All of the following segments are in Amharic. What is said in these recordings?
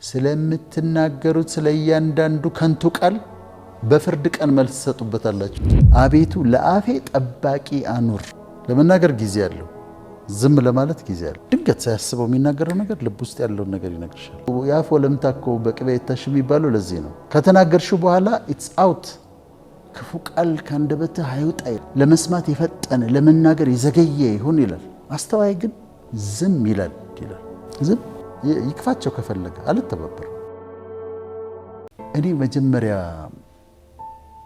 ስለምትናገሩት ስለያንዳንዱ ከንቱ ቃል በፍርድ ቀን መልስ ተሰጡበታላችሁ። አቤቱ ለአፌ ጠባቂ አኑር። ለመናገር ጊዜ አለው፣ ዝም ለማለት ጊዜ አለው። ድንገት ሳያስበው የሚናገረው ነገር ልብ ውስጥ ያለውን ነገር ይነግርሻል። ያፎ ለምታኮ በቅቤ ይታሽ የሚባለው ለዚህ ነው። ከተናገርሽው በኋላ ኢትስ አውት። ክፉ ቃል ከአንደበትህ አይውጣ። ለመስማት የፈጠነ ለመናገር የዘገየ ይሁን ይላል። አስተዋይ ግን ዝም ይላል። ዝም ይክፋቸው ከፈለገ አልተባበርም። እኔ መጀመሪያ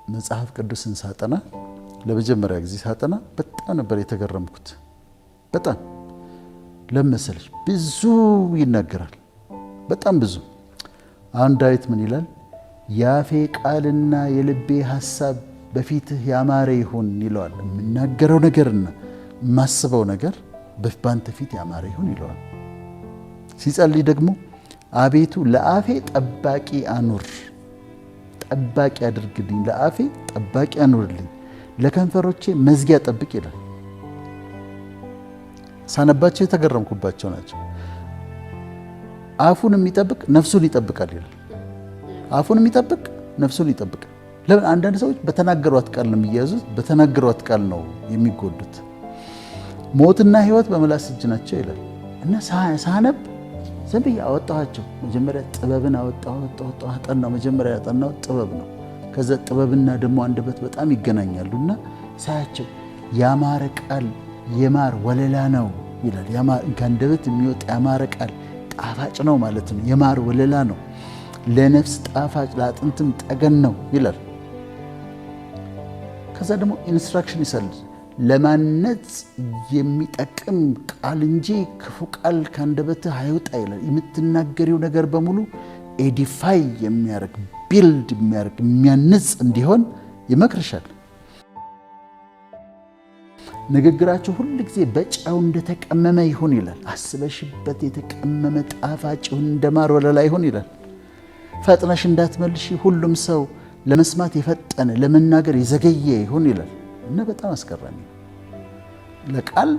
መጽሐፍ ቅዱስን ሳጠና ለመጀመሪያ ጊዜ ሳጠና በጣም ነበር የተገረምኩት። በጣም ለመሰለሽ ብዙ ይናገራል፣ በጣም ብዙ። አሁን ዳዊት ምን ይላል? ያፌ ቃልና የልቤ ሐሳብ በፊትህ ያማረ ይሁን ይለዋል። የምናገረው ነገርና የማስበው ነገር በአንተ ፊት ያማረ ይሁን ይለዋል። ሲጸልይ ደግሞ አቤቱ ለአፌ ጠባቂ አኑር፣ ጠባቂ አድርግልኝ፣ ለአፌ ጠባቂ አኑርልኝ፣ ለከንፈሮቼ መዝጊያ ጠብቅ ይላል። ሳነባቸው የተገረምኩባቸው ናቸው። አፉን የሚጠብቅ ነፍሱን ይጠብቃል ይላል። አፉን የሚጠብቅ ነፍሱን ይጠብቃል። ለምን? አንዳንድ ሰዎች በተናገሯት ቃል ነው የሚያዙት፣ በተናገሯት ቃል ነው የሚጎዱት። ሞትና ሕይወት በምላስ እጅ ናቸው ይላል እና ሳነብ ዝም ብዬ አወጣኋቸው። መጀመሪያ ጥበብን አጠናው። መጀመሪያ ያጠናው ጥበብ ነው። ከዛ ጥበብና ደግሞ አንደበት በጣም ይገናኛሉና ሳያቸው ያማረ ቃል የማር ወለላ ነው ይላል። ከአንደበት የሚወጣ ያማረ ቃል ጣፋጭ ነው ማለት ነው። የማር ወለላ ነው፣ ለነፍስ ጣፋጭ ለአጥንትም ጠገን ነው ይላል። ከዛ ደግሞ ኢንስትራክሽን ይሰል ለማነጽ የሚጠቅም ቃል እንጂ ክፉ ቃል ከአንደበትህ አይውጣ ይላል። የምትናገሪው ነገር በሙሉ ኤዲፋይ የሚያደርግ ቢልድ የሚያደርግ የሚያንጽ እንዲሆን ይመክርሻል። ንግግራችሁ ሁል ጊዜ በጨው እንደተቀመመ ይሁን ይላል። አስበሽበት የተቀመመ ጣፋጭ ይሁን፣ እንደማር ወለላ ይሁን ይላል። ፈጥነሽ እንዳትመልሺ፣ ሁሉም ሰው ለመስማት የፈጠነ ለመናገር የዘገየ ይሁን ይላል። እና በጣም አስገራሚ ነው። ለቃል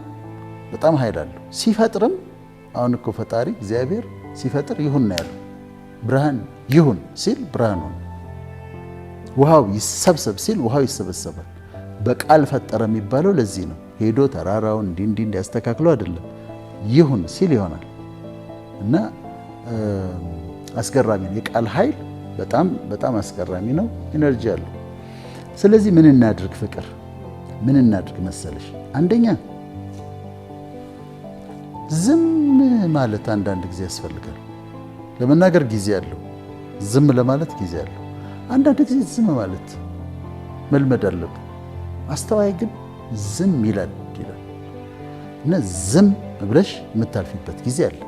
በጣም ኃይል አለው። ሲፈጥርም አሁን እኮ ፈጣሪ እግዚአብሔር ሲፈጥር ይሁን ነው ያለው። ብርሃን ይሁን ሲል ብርሃን ሆነ። ውሃው ይሰብሰብ ሲል ውሃው ይሰበሰባል። በቃል ፈጠረ የሚባለው ለዚህ ነው። ሄዶ ተራራውን እንዲህ እንዲያስተካክለው አይደለም። ይሁን ሲል ይሆናል። እና አስገራሚ ነው። የቃል ኃይል በጣም በጣም አስገራሚ ነው። ኢነርጂ አለው። ስለዚህ ምን እናድርግ? ፍቅር ምን እናድርግ መሰለሽ? አንደኛ ዝም ማለት አንዳንድ ጊዜ ያስፈልጋል። ለመናገር ጊዜ አለው፣ ዝም ለማለት ጊዜ አለው። አንዳንድ ጊዜ ዝም ማለት መልመድ አለብን። አስተዋይ ግን ዝም ይላል እና ዝም ብለሽ የምታልፊበት ጊዜ አለ።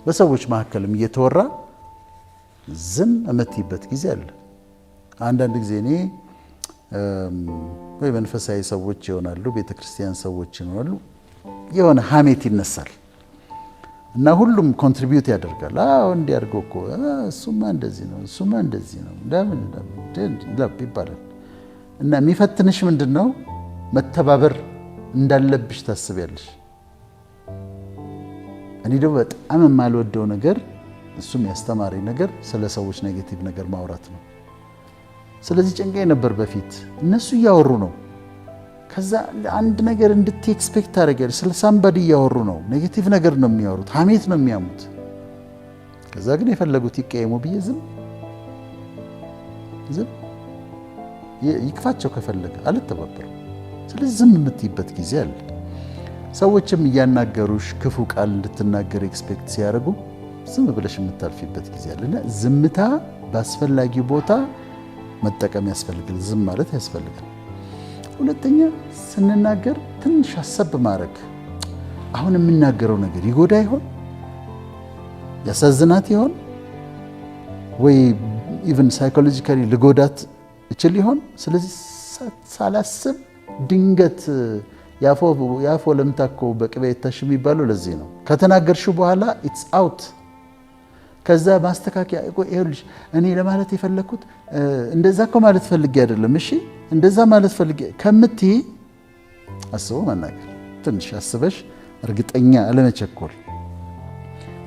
በሰዎች መካከልም እየተወራ ዝም የምትይበት ጊዜ አለ። አንዳንድ ጊዜ እኔ ወይ መንፈሳዊ ሰዎች ይሆናሉ፣ ቤተክርስቲያን ሰዎች ይሆናሉ፣ የሆነ ሀሜት ይነሳል እና ሁሉም ኮንትሪቢዩት ያደርጋል። አዎ እንዲያርገው እኮ እሱማ እንደዚህ ነው፣ እሱማ እንደዚህ ነው ለምን ይባላል። እና የሚፈትንሽ ምንድን ነው? መተባበር እንዳለብሽ ታስቢያለሽ። እኔ ደግሞ በጣም የማልወደው ነገር እሱም ያስተማረኝ ነገር ስለ ሰዎች ኔጌቲቭ ነገር ማውራት ነው። ስለዚህ ጨንቃይ ነበር በፊት። እነሱ እያወሩ ነው፣ ከዛ አንድ ነገር እንድት ኤክስፔክት ታደርጊያለሽ። ስለ ሳምባዲ እያወሩ ነው፣ ኔጌቲቭ ነገር ነው የሚያወሩት፣ ሀሜት ነው የሚያሙት። ከዛ ግን የፈለጉት ይቀየሙ ብዬ ዝም ይክፋቸው ከፈለገ አልተባበርም። ስለዚህ ዝም የምትይበት ጊዜ አለ። ሰዎችም እያናገሩሽ ክፉ ቃል እንድትናገር ኤክስፔክት ሲያደርጉ ዝም ብለሽ የምታልፊበት ጊዜ አለና ዝምታ በአስፈላጊ ቦታ መጠቀም ያስፈልጋል። ዝም ማለት ያስፈልጋል። ሁለተኛ ስንናገር ትንሽ አሰብ ማድረግ። አሁን የምናገረው ነገር ይጎዳ ይሆን? ያሳዝናት ይሆን? ወይ ኢቭን ሳይኮሎጂካሊ ልጎዳት እችል ይሆን? ስለዚህ ሳላስብ ድንገት ያፎ ለምታኮ በቅቤ ይታሽ የሚባለው ለዚህ ነው። ከተናገርሽው በኋላ ኢትስ አውት። ከዛ ማስተካከያ ይኸውልሽ፣ እኔ ለማለት የፈለኩት እንደዛ እኮ ማለት ፈልጌ አይደለም፣ እሺ እንደዛ ማለት ፈልጌ ከምትይ አስቦ መናገር። ትንሽ አስበሽ እርግጠኛ አለመቸኮል።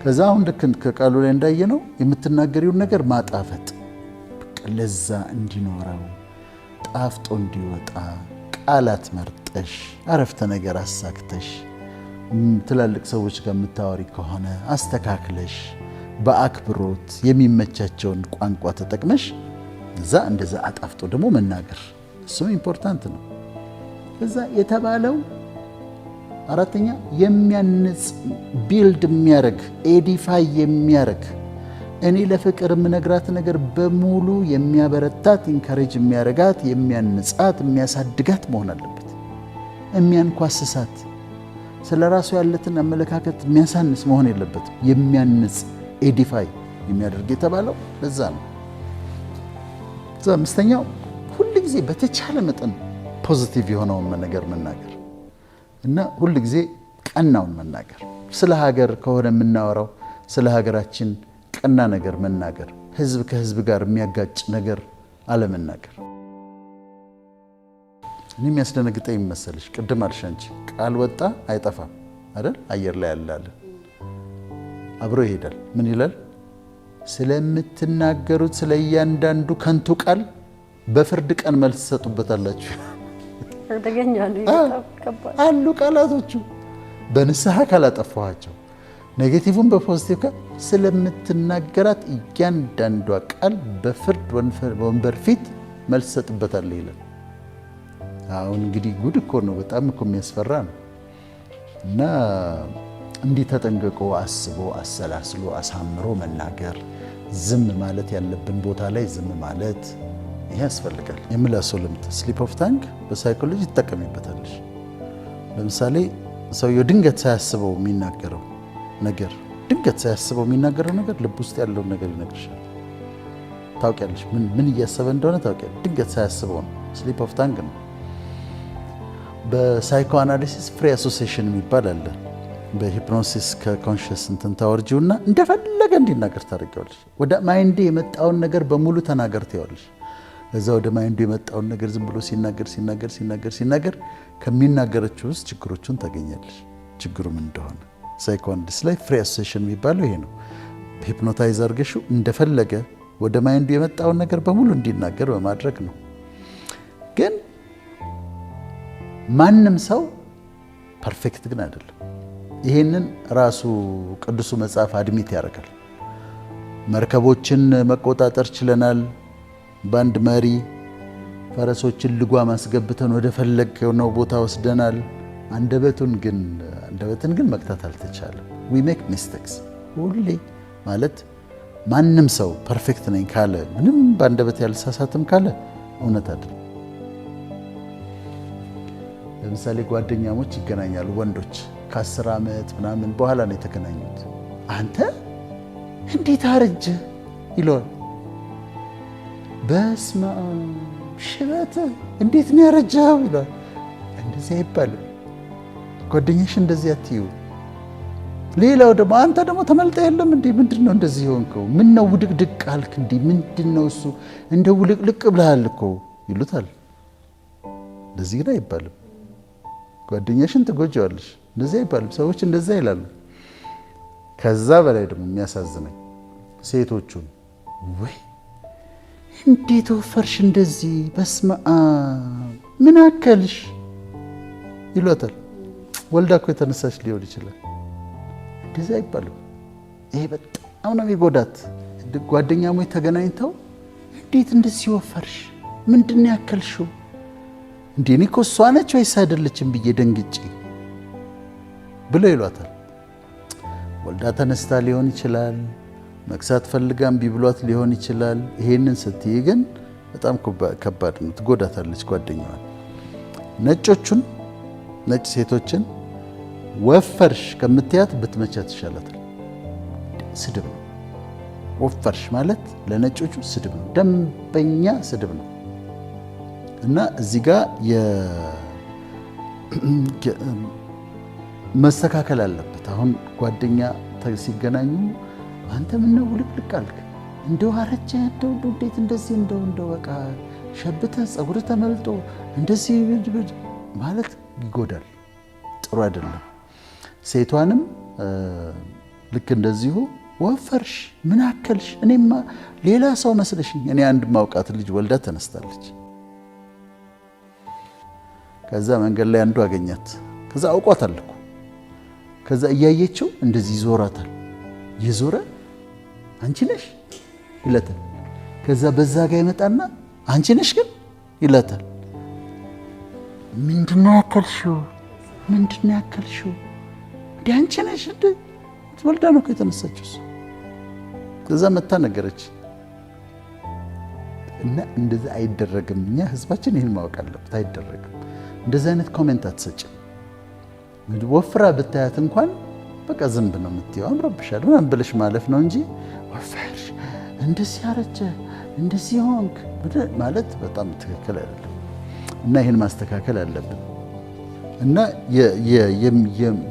ከዛ አሁን ልክ ከቃሉ ላይ እንዳየነው የምትናገሪውን ነገር ማጣፈጥ፣ ለዛ እንዲኖረው ጣፍጦ እንዲወጣ ቃላት መርጠሽ አረፍተ ነገር አሳክተሽ ትላልቅ ሰዎች ጋር የምታወሪ ከሆነ አስተካክለሽ በአክብሮት የሚመቻቸውን ቋንቋ ተጠቅመሽ እዛ እንደዛ አጣፍጦ ደግሞ መናገር እሱም ኢምፖርታንት ነው። ከዛ የተባለው አራተኛ የሚያንጽ ቢልድ የሚያረግ ኤዲፋይ የሚያረግ እኔ ለፍቅር የምነግራት ነገር በሙሉ የሚያበረታት ኢንካሬጅ የሚያረጋት የሚያንጻት የሚያሳድጋት መሆን አለበት። የሚያንኳስሳት ስለ ራሱ ያለትን አመለካከት የሚያሳንስ መሆን የለበትም። የሚያንጽ ኤዲፋይ የሚያደርግ የተባለው ለዛ ነው። እዛ አምስተኛው ሁል ጊዜ በተቻለ መጠን ፖዚቲቭ የሆነውን ነገር መናገር እና ሁል ጊዜ ቀናውን መናገር። ስለ ሀገር ከሆነ የምናወራው ስለ ሀገራችን ቀና ነገር መናገር፣ ህዝብ ከህዝብ ጋር የሚያጋጭ ነገር አለመናገር። እኔ የሚያስደነግጠኝ መሰለሽ ቅድም አልሽ አንቺ ቃል ወጣ አይጠፋም አይደል? አየር ላይ ያለ አብሮ ይሄዳል። ምን ይላል? ስለምትናገሩት ስለ እያንዳንዱ ከንቱ ቃል በፍርድ ቀን መልስ ትሰጡበታላችሁ። አሉ ቃላቶቹ በንስሐ ካላጠፋኋቸው ኔጌቲቭን በፖዚቲቭ ስለምትናገራት እያንዳንዷ ቃል በፍርድ ወንበር ፊት መልስ ትሰጥበታለህ ይላል። አሁን እንግዲህ ጉድ እኮ ነው፣ በጣም እኮ የሚያስፈራ ነው። እና እንዲህ ተጠንቅቆ አስቦ አሰላስሎ አሳምሮ መናገር፣ ዝም ማለት ያለብን ቦታ ላይ ዝም ማለት ይሄ ያስፈልጋል። የምላስ ወለምታ ስሊፕ ኦፍ ታንግ በሳይኮሎጂ ትጠቀሚበታለሽ። ለምሳሌ ሰውየው ድንገት ሳያስበው የሚናገረው ነገር ልብ ውስጥ ያለውን ነገር ይነግርሻል። ታውቂያለሽ፣ ምን እያሰበ እንደሆነ ታውቂያለሽ። ድንገት ሳያስበው ነው። ስሊፕ ኦፍ ታንግ ነው። በሳይኮ አናሊሲስ ፍሪ አሶሲዬሽን የሚባል አለ። በሂፕኖሲስ ከኮንሽስ እንትን ታወርጂውና እንደፈለገ እንዲናገር ታደርጊዋለሽ። ወደ ማይንድ የመጣውን ነገር በሙሉ ተናገር ትይዋለሽ። እዛ ወደ ማይንዱ የመጣውን ነገር ዝም ብሎ ሲናገር ከሚናገረችው ውስጥ ችግሮቹን ታገኛለሽ። ችግሩ ምን እንደሆነ ሳይኮ አናሊሲስ ላይ ፍሪ አሶሲዬሽን የሚባለው ይሄ ነው። ሂፕኖታይዝ አድርገሽው እንደፈለገ ወደ ማይንዱ የመጣውን ነገር በሙሉ እንዲናገር በማድረግ ነው። ግን ማንም ሰው ፐርፌክት ግን አይደለም። ይሄንን ራሱ ቅዱሱ መጽሐፍ አድሚት ያደርጋል። መርከቦችን መቆጣጠር ችለናል። በአንድ መሪ ፈረሶችን ልጓም አስገብተን ወደ ፈለግነው ቦታ ወስደናል። አንደበትን ግን መቅጣት አልተቻለም። ዊ ሜክ ሚስቴክስ ሁሌ ማለት ማንም ሰው ፐርፌክት ነኝ ካለ ምንም በአንደበት ያልሳሳትም ካለ እውነት አይደለም። ለምሳሌ ጓደኛሞች ይገናኛሉ። ወንዶች ከ10 ዓመት ምናምን በኋላ ነው የተገናኙት። አንተ እንዴት አረጀ ይለዋል። በስመ አብ ሽበት እንዴት ነው ያረጀው ይለዋል። እንደዚህ አይባልም። ጓደኛሽ እንደዚህ አትዩ። ሌላው ደግሞ አንተ ደግሞ ተመልጠ የለም እንዴ ምንድነው እንደዚህ ሆንከው? ምን ነው ውድቅድቅ አልክ እንዴ? ምንድነው እሱ እንደ ውልቅልቅ ብለሃል እኮ ይሉታል። እንደዚህ ግን አይባልም። ጓደኛሽን ትጎጂዋለሽ። እንደዚህ አይባልም። ሰዎች እንደዛ ይላሉ። ከዛ በላይ ደግሞ የሚያሳዝነኝ ሴቶቹን ወይ እንዴት ወፈርሽ እንደዚህ በስመ አብ ምን አከልሽ ይሏታል። ወልዳ እኮ የተነሳች ሊሆን ይችላል። እንደዚህ አይባልም። ይሄ በጣም ነው የሚጎዳት። ጓደኛሞች ተገናኝተው እንዴት እንደዚህ ወፈርሽ ምንድን ነው ያከልሽው እንዴ? እኔ እኮ እሷ ነች ወይስ አይደለችም ብዬ ደንግጬ ብለው ይሏታል። ወልዳ ተነስታ ሊሆን ይችላል። መክሳት ፈልጋም ቢብሏት ሊሆን ይችላል። ይሄንን ስትይ ግን በጣም ከባድ ነው። ትጎዳታለች ጓደኛዋን። ነጭ ሴቶችን ወፈርሽ ከምትያት ብትመቻት ይሻላታል። ስድብ ነው። ወፈርሽ ማለት ለነጮቹ ስድብ ነው፣ ደንበኛ ስድብ ነው። እና እዚህ ጋር መስተካከል አለበት። አሁን ጓደኛ ሲገናኙ አንተ ምን ነው ውልቅልቅ አልክ? እንደው አረጀ እንደው እንዴት እንደዚህ እንደው በቃ ሸብተህ ፀጉር ተመልጦ እንደዚህ ማለት ይጎዳል፣ ጥሩ አይደለም። ሴቷንም ልክ እንደዚሁ ወፈርሽ ምን አከልሽ እኔማ ሌላ ሰው መስለሽኝ። እኔ አንድ ማውቃት ልጅ ወልዳ ተነስታለች። ከዛ መንገድ ላይ አንዱ አገኛት። ከዛ አውቋታል እኮ። ከዛ እያየችው እንደዚህ ይዞራታል። ይዞረ አንቺ ነሽ ይላታል። ከዛ በዛ ጋር ይመጣና አንቺ ነሽ ግን ይላታል። ምንድነው ያከልሽው? ምንድነው ያከልሽው? እንዴ አንቺ ነሽ እንዴ? ወልዳ ነው ከተነሳችው። ከዛ መታ ነገረች። እና እንደዛ አይደረግም። እኛ ህዝባችን ይሄን ማወቅ አለበት። አይደረግም። እንደዛ አይነት ኮሜንት አትሰጭም። ወፍራ ብታያት እንኳን በቃ ዝም ነው የምትይው። አምሮብሻል ምናምን ብለሽ ማለፍ ነው እንጂ ወፈርሽ፣ እንደዚህ አረጀ፣ እንደዚህ ሆንክ ማለት በጣም ትክክል አይደለም። እና ይሄን ማስተካከል አለብን። እና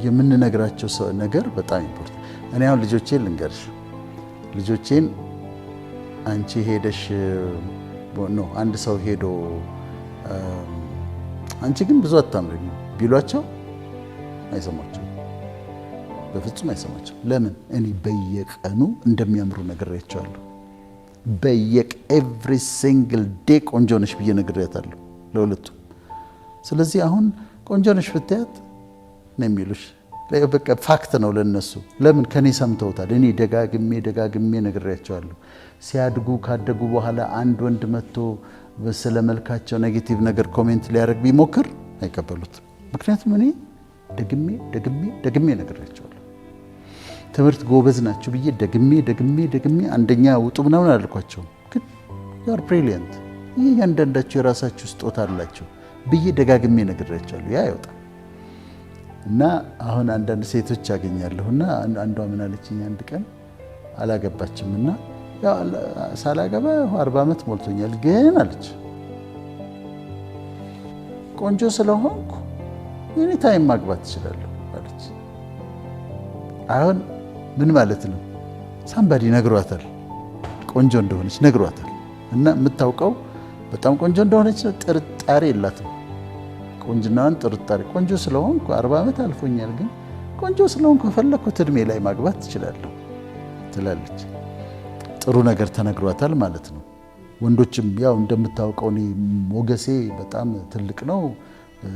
የምንነግራቸው ሰው ነገር በጣም ኢምፖርታንት። እኔ አሁን ልጆቼን ልንገርሽ፣ ልጆቼን አንቺ ሄደሽ ነው አንድ ሰው ሄዶ አንቺ ግን ብዙ አታምሪም ቢሏቸው አይሰማቸው፣ በፍጹም አይሰማቸው። ለምን? እኔ በየቀኑ እንደሚያምሩ ነግሬያቸዋለሁ። ኤቭሪ ሲንግል ዴይ ቆንጆ ነሽ ብዬ ነግሬያታለሁ ለሁለቱም። ስለዚህ አሁን ቆንጆ ነሽ ብታያት ነው የሚሉሽ። በቃ ፋክት ነው ለነሱ። ለምን? ከኔ ሰምተውታል። እኔ ደጋግሜ ነግሬያቸዋለሁ። ሲያድጉ ካደጉ በኋላ አንድ ወንድ መጥቶ ስለ መልካቸው ኔጌቲቭ ነገር ኮሜንት ሊያደርግ ቢሞክር አይቀበሉትም። ምክንያቱም እኔ ደግሜ ነግሬያቸዋለሁ። ትምህርት ጎበዝ ናቸው ብዬ ደግሜ አንደኛ ውጡ ምናምን አልኳቸውም። ግን ዩአር ብሪሊየንት፣ ይህ እያንዳንዳቸው የራሳችሁ ስጦታ አላቸው ብዬ ደጋግሜ ነግሬያቸዋለሁ። ያ አይወጣም። እና አሁን አንዳንድ ሴቶች ያገኛለሁና አንዷ ምን አለችኝ አንድ ቀን አላገባችም እና ሳላገባ 40 ዓመት ሞልቶኛል ግን አለች ቆንጆ ስለሆንኩ የኔ ታይም ማግባት እችላለሁ አለች። አሁን ምን ማለት ነው? ሳምባዲ ነግሯታል፣ ቆንጆ እንደሆነች ነግሯታል። እና የምታውቀው በጣም ቆንጆ እንደሆነች ጥርጣሬ የላትም። ቆንጅናዋን ጥርጣሬ ቆንጆ ስለሆንኩ 40 ዓመት አልፎኛል ግን ቆንጆ ስለሆንኩ ከፈለኩት እድሜ ላይ ማግባት እችላለሁ ትላለች። ጥሩ ነገር ተነግሯታል ማለት ነው። ወንዶችም ያው እንደምታውቀው እኔ ሞገሴ በጣም ትልቅ ነው፣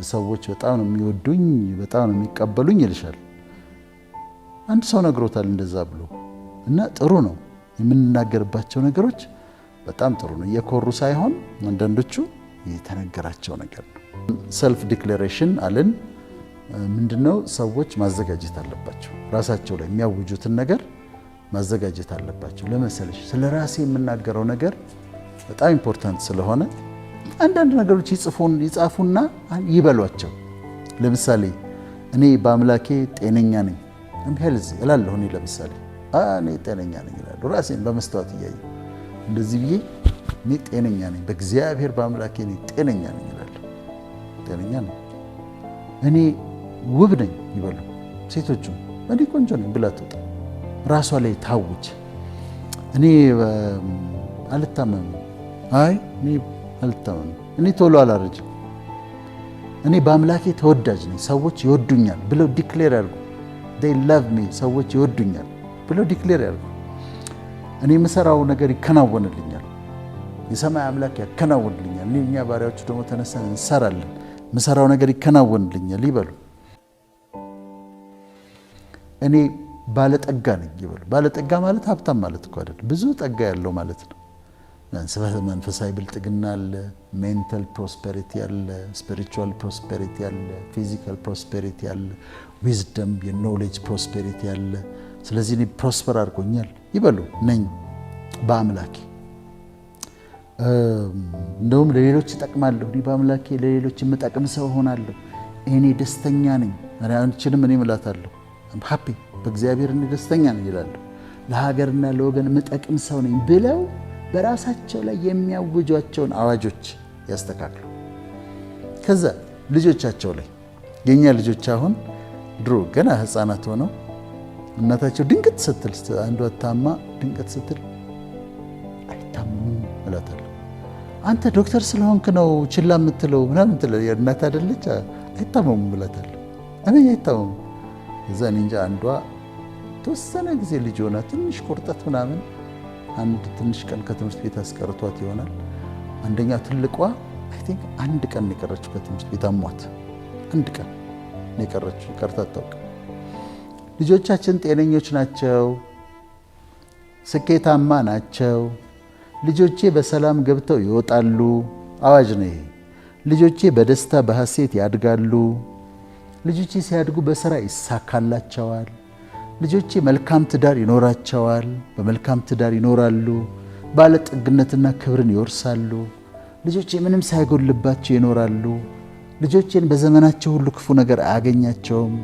ሰዎች በጣም ነው የሚወዱኝ፣ በጣም ነው የሚቀበሉኝ ይልሻል። አንድ ሰው ነግሮታል እንደዛ ብሎ እና ጥሩ ነው የምንናገርባቸው ነገሮች በጣም ጥሩ ነው። እየኮሩ ሳይሆን አንዳንዶቹ የተነገራቸው ነገር ነው። ሰልፍ ዲክሌሬሽን አለን። ምንድነው? ሰዎች ማዘጋጀት አለባቸው ራሳቸው ላይ የሚያውጁትን ነገር ማዘጋጀት አለባቸው። ለመሰለሽ ስለ ራሴ የምናገረው ነገር በጣም ኢምፖርታንት ስለሆነ አንዳንድ ነገሮች ይጻፉና ይበሏቸው። ለምሳሌ እኔ በአምላኬ ጤነኛ ነኝ ሄልዝ እላለሁ። እኔ ለምሳሌ እኔ ጤነኛ ነኝ እላለሁ ራሴን በመስታወት እያየሁ እንደዚህ ብዬ እኔ ጤነኛ ነኝ፣ በእግዚአብሔር በአምላኬ እኔ ጤነኛ ነኝ እላለሁ። ጤነኛ ነኝ። እኔ ውብ ነኝ ይበሉ ሴቶቹም። እኔ ቆንጆ ነኝ ብላ ትወጣ ራሷ ላይ ታውጅ። እኔ አልታመምም፣ አይ እኔ አልታመምም፣ እኔ ቶሎ አላረጅም፣ እኔ በአምላኬ ተወዳጅ ነኝ፣ ሰዎች ይወዱኛል ብለው ዲክሌር ያርጉ። they love me፣ ሰዎች ይወዱኛል ብለው ዲክሌር ያርጉ። እኔ የምሰራው ነገር ይከናወንልኛል፣ የሰማይ አምላክ ያከናወንልኛል፣ እኛ ባሪያዎቹ ደግሞ ተነስተን እንሰራለን፣ የምሰራው ነገር ይከናወንልኛል ይበሉ። እኔ ባለጠጋ ነኝ ይበሉ። ባለጠጋ ማለት ሀብታም ማለት እኮ አይደለም፣ ብዙ ጠጋ ያለው ማለት ነው። መንፈሳዊ ብልጥግና አለ፣ ሜንታል ፕሮስፔሪቲ አለ፣ ስፒሪቹዋል ፕሮስፔሪቲ አለ፣ ፊዚካል ፕሮስፔሪቲ አለ፣ ዊዝደም የኖሌጅ ፕሮስፔሪቲ አለ። ስለዚህ እኔ ፕሮስፐር አድርጎኛል ይበሉ ነኝ በአምላኬ። እንደውም ለሌሎች እጠቅማለሁ፣ እኔ በአምላኬ ለሌሎች የምጠቅም ሰው ሆናለሁ፣ እኔ ደስተኛ ነኝ። አንቺንም እኔ እምላታለሁ ሃፒ በእግዚአብሔር እኔ ደስተኛ ነኝ ይላሉ። ለሀገርና ለወገን የምጠቅም ሰው ነኝ ብለው በራሳቸው ላይ የሚያውጇቸውን አዋጆች ያስተካክሉ። ከዛ ልጆቻቸው ላይ የኛ ልጆች አሁን ድሮ ገና ህፃናት ሆነው እናታቸው ድንገት ስትል አንዷ ታማ ድንገት ስትል አይታመሙም እላታለሁ። አንተ ዶክተር ስለሆንክ ነው ችላ የምትለው ምናምን ትለው እናት አይደለች። አይታመሙም እላታለሁ። እኔ አይታመሙም። እዛ እንጃ አንዷ ተወሰነ ጊዜ ልጅ ሆና ትንሽ ቁርጠት ምናምን አንድ ትንሽ ቀን ከትምህርት ቤት አስቀርቷት ይሆናል። አንደኛ ትልቋ አይ ቲንክ አንድ ቀን ነው የቀረችው ከትምህርት ቤት አሟት። አንድ ቀን ነው የቀረችው፣ ቀርታ አታውቅም። ልጆቻችን ጤነኞች ናቸው፣ ስኬታማ ናቸው። ልጆቼ በሰላም ገብተው ይወጣሉ። አዋጅ ነው ይሄ። ልጆቼ በደስታ በሐሴት ያድጋሉ። ልጆቼ ሲያድጉ በሥራ ይሳካላቸዋል። ልጆቼ መልካም ትዳር ይኖራቸዋል፣ በመልካም ትዳር ይኖራሉ። ባለጠግነትና ክብርን ይወርሳሉ። ልጆቼ ምንም ሳይጎልባቸው ይኖራሉ። ልጆቼን በዘመናቸው ሁሉ ክፉ ነገር አያገኛቸውም።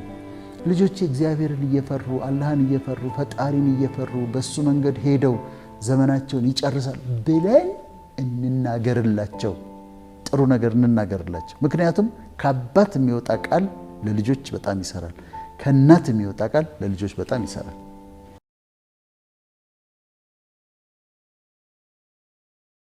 ልጆቼ እግዚአብሔርን እየፈሩ አላህን እየፈሩ ፈጣሪን እየፈሩ በሱ መንገድ ሄደው ዘመናቸውን ይጨርሳል ብለን እንናገርላቸው። ጥሩ ነገር እንናገርላቸው። ምክንያቱም ከአባት የሚወጣ ቃል ለልጆች በጣም ይሰራል፣ ከእናት የሚወጣ ቃል ለልጆች በጣም ይሰራል።